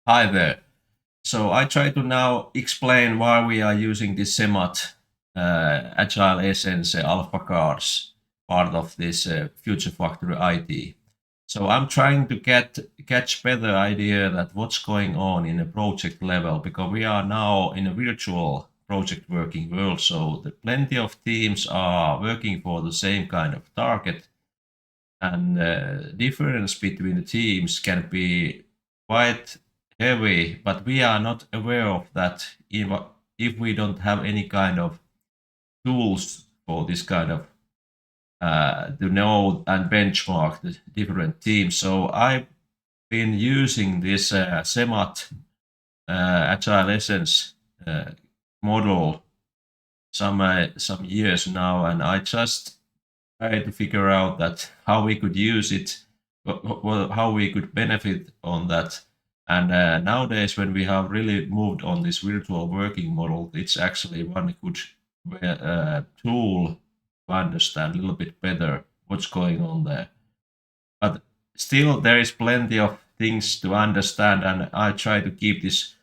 Hi there. So I try to now explain why we are using this SEMAT Agile Essence Alpha cards, part of this Future Factory IT. So I'm trying to catch better idea that what's going on in a project level because we are now in a virtual project working world. So plenty of teams are working for the same kind of target, and difference between the teams can be quite heavy, but we are not aware of that if we don't have any kind of tools for this kind of to know and benchmark the different teams. So I've been using this SEMAT Agile Essence uh, model some years now, and I just try to figure out that how we could use it, how we could benefit on that. And nowadays, when we have really moved on this virtual working model, it's actually one good tool to understand a little bit better what's going on there. But still, there is plenty of things to understand, and I try to keep this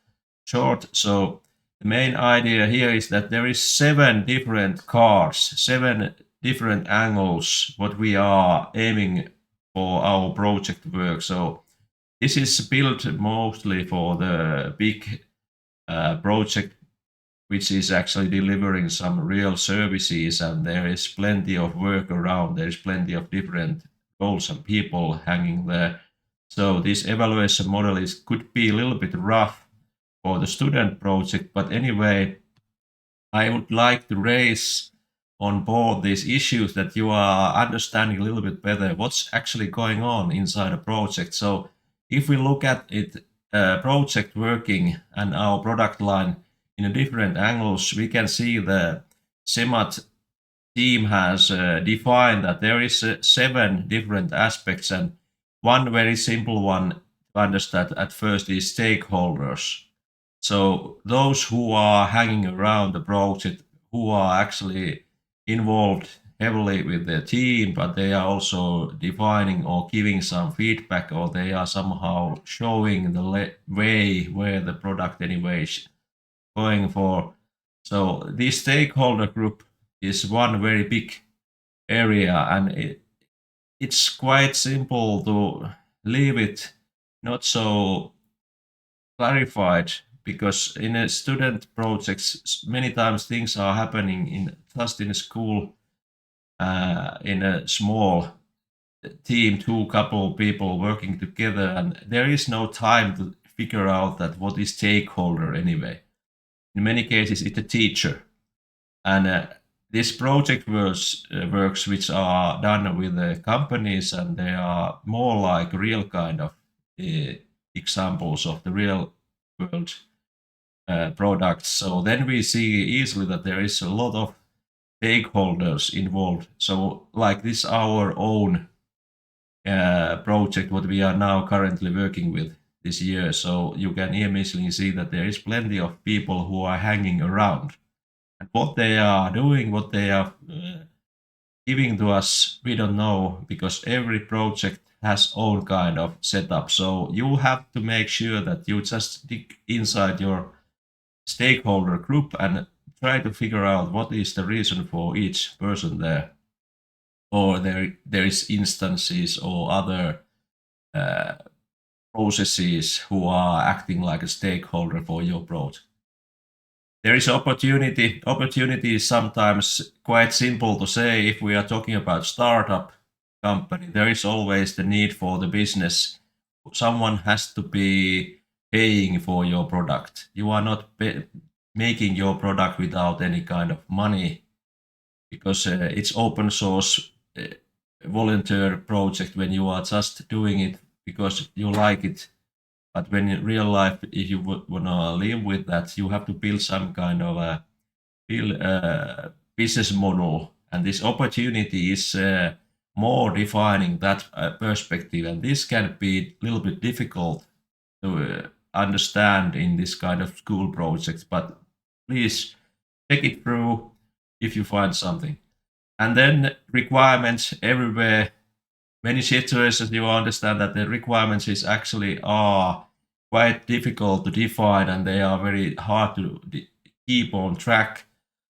short. So the main idea here is that there is 7 different cards, 7 different angles what we are aiming for our project work. So this is built mostly for the big project which is actually delivering some real services, and there is plenty of work around. There's plenty of different roles and people hanging there. So this evaluation model is could be a little bit rough for the student project, but anyway, I would like to raise on board these issues that you are understanding a little bit better what's actually going on inside a project. So if we look at it, project working and our product line in a different angles, we can see the SEMAT team has defined that there is 7 different aspects, and one very simple one to understand at first is stakeholders. So those who are hanging around the project, who are actually involved heavily with the team, but they are also defining or giving some feedback, or they are somehow showing the way where the product anyway is going for. So this stakeholder group is one very big area, and it's quite simple to leave it not so clarified, because in a student projects many times things are happening in just in a school, in a small team, two couple people working together, and there is no time to figure out that what is stakeholder anyway. In many cases it's a teacher, and this project works which are done with the companies, and they are more like real kind of uh, examples of the real world products. So then we see easily that there is a lot of stakeholders involved. So like this, our own project, what we are now currently working with this year. So you can immediately see that there is plenty of people who are hanging around, and what they are doing, what they are giving to us, we don't know, because every project has own kind of setup. So you have to make sure that you just dig inside your stakeholder group and try to figure out what is the reason for each person there, or there is instances or other uh, processes who are acting like a stakeholder for your project. There is opportunity. Opportunity is sometimes quite simple to say. If we are talking about startup company, there is always the need for the business. Someone has to be paying for your product. You are not making your product without any kind of money, because it's open source volunteer project when you are just doing it because you like it. But when in real life, if you wanna live with that, you have to build some kind of a business model, and this opportunity is more defining that perspective. And this can be a little bit difficult to understand in this kind of school projects. But please check it through if you find something. And then requirements everywhere. Many situations you understand that the requirements is actually are quite difficult to define and they are very hard to keep on track.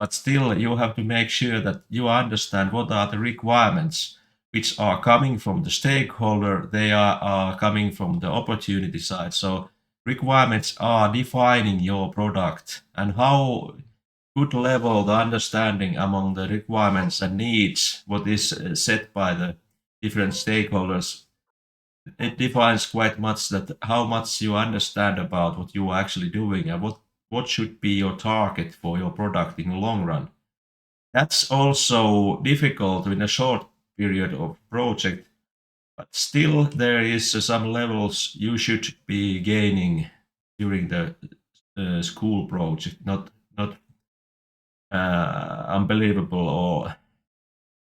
But still, you have to make sure that you understand what are the requirements which are coming from the stakeholder, they are coming from the opportunity side. So requirements are defining your product and how good level the understanding among the requirements and needs, what is set by the different stakeholders, it defines quite much that how much you understand about what you are actually doing and what should be your target for your product in the long run. That's also difficult in a short period of project, but still there is some levels you should be gaining during the school project, not unbelievable or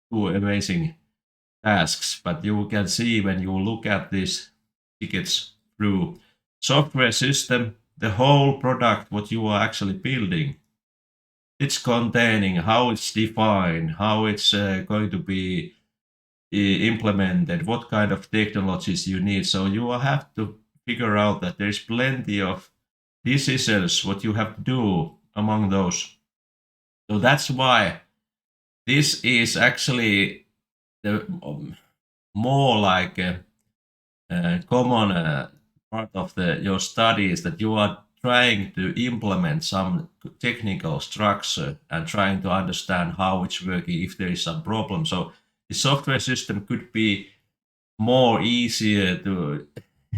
too amazing tasks, but you can see when you look at these tickets through software system, the whole product, what you are actually building, it's containing how it's defined, how it's going to be implemented, what kind of technologies you need. So you will have to figure out that there's plenty of decisions what you have to do among those. So that's why this is actually the more like a common part of your studies, that you are trying to implement some technical structure and trying to understand how it's working if there is some problem. So the software system could be more easier to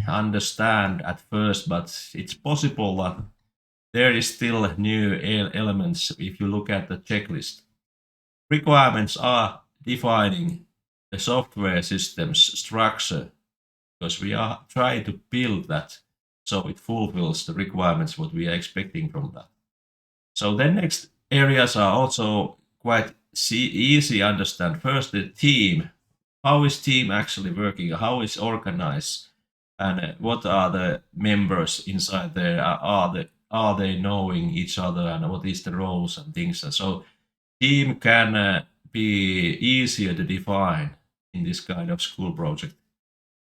understand at first, but it's possible that there is still new elements if you look at the checklist. Requirements are defining the software system's structure because we are trying to build that so it fulfills the requirements what we are expecting from that. So the next areas are also quite easy to understand. First, the team. How is team actually working? How is organized? And what are the members inside there? Are they knowing each other? And what is the roles and things? And so team can be easier to define in this kind of school project.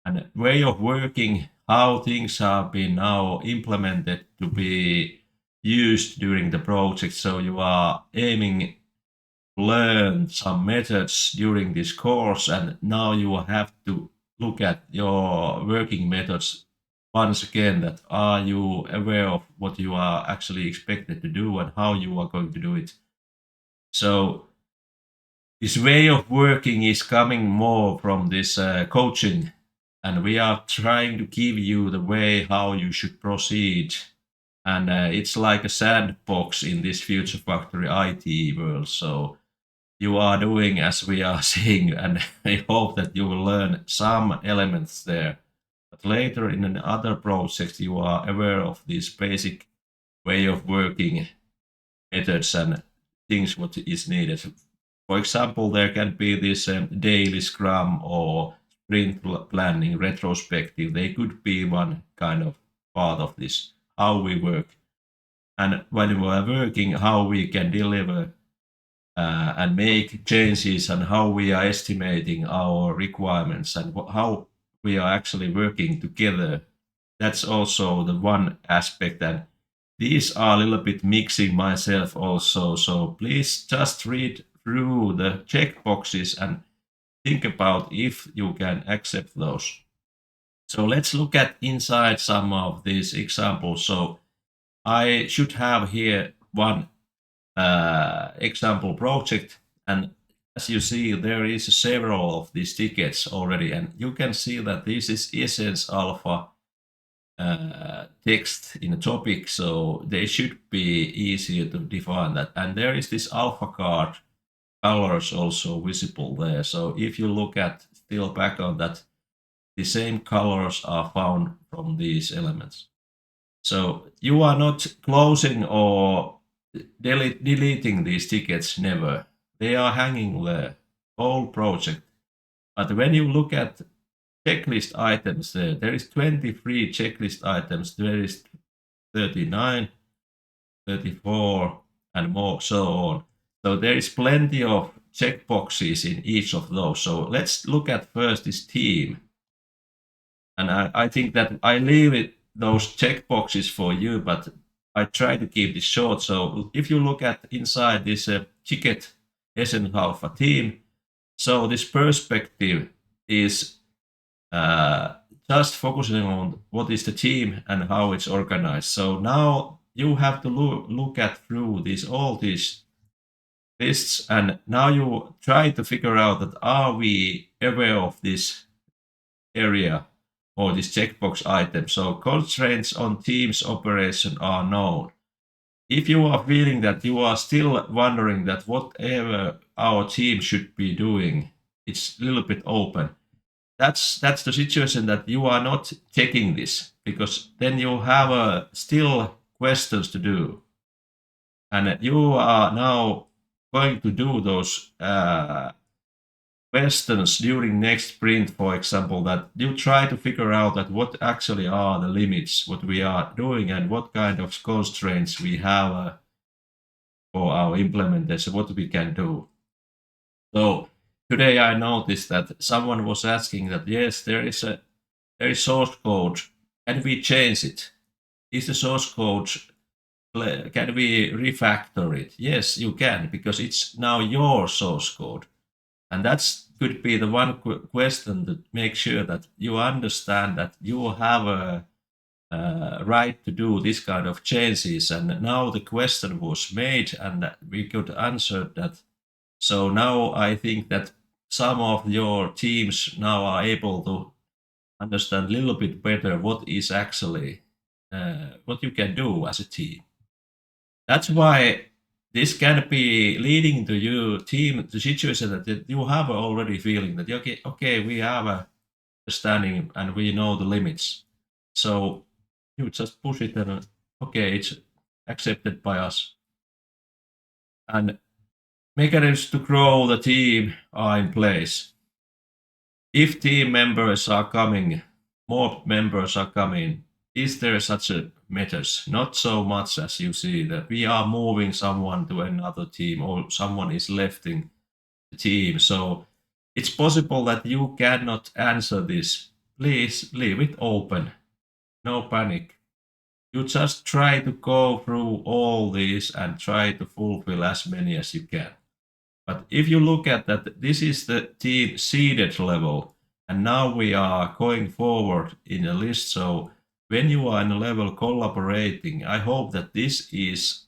And way of working, how things have been now implemented to be used during the project. So you are aiming learn some methods during this course, and now you will have to look at your working methods once again, that are you aware of what you are actually expected to do and how you are going to do it. So this way of working is coming more from this coaching, and we are trying to give you the way how you should proceed. And it's like a sandbox in this Future Factory IT world. So you are doing as we are seeing, and I hope that you will learn some elements there. But later in other projects, you are aware of this basic way of working methods and things what is needed. For example, there can be this daily scrum or sprint planning retrospective. They could be one kind of part of this, how we work. And when we are working, how we can deliver and make changes, and how we are estimating our requirements and how we are actually working together. That's also the one aspect, and these are a little bit mixing myself also. So please just read through the checkboxes and think about if you can accept those. So let's look at inside some of these examples. So I should have here one example project, and as you see, there is several of these tickets already, and you can see that this is Essence Alpha text in a topic, so they should be easier to define that. And there is this alpha card colors also visible there. So if you look at still back on that, the same colors are found from these elements. So you are not closing or deleting these tickets, never. They are hanging there, whole project. But when you look at checklist items there is 23 checklist items, there is 39, 34, and more, so on. So there is plenty of checkboxes in each of those. So let's look at first this team. And I think that I leave it those checkboxes for you, but I try to keep this short. So if you look at inside this Chiket SN Alpha team, so this perspective is just focusing on what is the team and how it's organized. So now you have to look at through all these lists, and now you try to figure out that are we aware of this area or this checkbox item. So constraints on team's operation are known. If you are feeling that you are still wondering that whatever our team should be doing, it's a little bit open. That's the situation that you are not checking this, because then you have still questions to do, and you are now going to do those questions during next sprint, for example, that you try to figure out that what actually are the limits, what we are doing, and what kind of constraints we have for our implementation, what we can do. So today I noticed that someone was asking that, yes, there is source code. Can we change it? Is the source code, can we refactor it? Yes, you can, because it's now your source code. And that could be the one question to make sure that you understand that you have a right to do this kind of changes. And now the question was made and we could answer that. So now I think that some of your teams now are able to understand a little bit better what is actually what you can do as a team. That's why this can be leading to you team the situation that you have already feeling that okay, we have a understanding and we know the limits. So you just push it and okay, it's accepted by us. And mechanisms to grow the team are in place. If team members are coming, more members are coming, is there such a methods? Not so much as you see that we are moving someone to another team or someone is leaving the team. So it's possible that you cannot answer this. Please leave it open. No panic. You just try to go through all these and try to fulfill as many as you can. But if you look at that, this is the team seeded level, and now we are going forward in a list. So when you are in a level collaborating, I hope that this is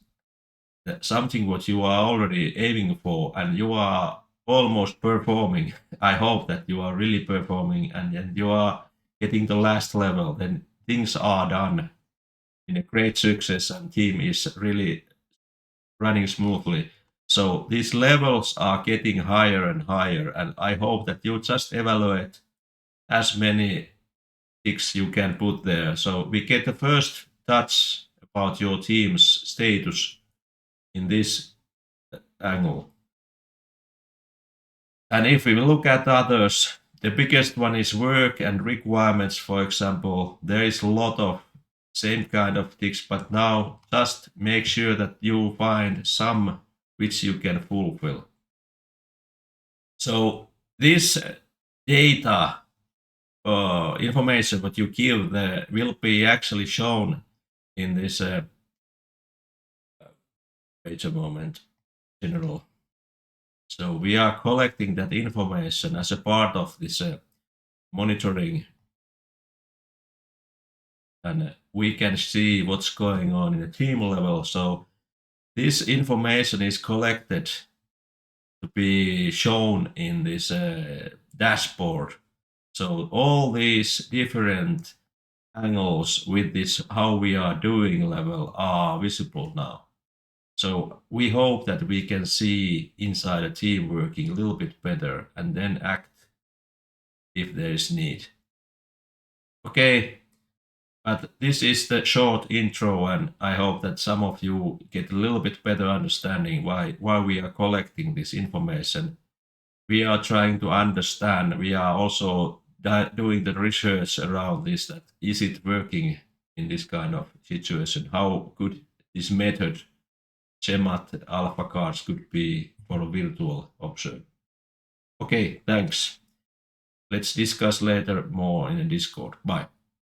something what you are already aiming for, and you are almost performing. I hope that you are really performing, and then you are getting the last level. Then things are done in a great success, and team is really running smoothly. So these levels are getting higher and higher, and I hope that you just evaluate as many ticks you can put there. So we get the first touch about your team's status in this angle. And if we look at others, the biggest one is work and requirements, for example. There is a lot of same kind of ticks, but now just make sure that you find some which you can fulfill. So this data information what you give there will be actually shown in this wait a moment, general. So we are collecting that information as a part of this monitoring, and we can see what's going on in the team level. So this information is collected to be shown in this dashboard. So all these different angles with this how we are doing level are visible now. So we hope that we can see inside a team working a little bit better and then act if there is need. Okay, but this is the short intro, and I hope that some of you get a little bit better understanding why we are collecting this information. We are trying to understand, we are also doing the research around this, that is it working in this kind of situation? How good this method, CEMAT alpha cards, could be for a virtual option. Okay, thanks. Let's discuss later more in the Discord. Bye.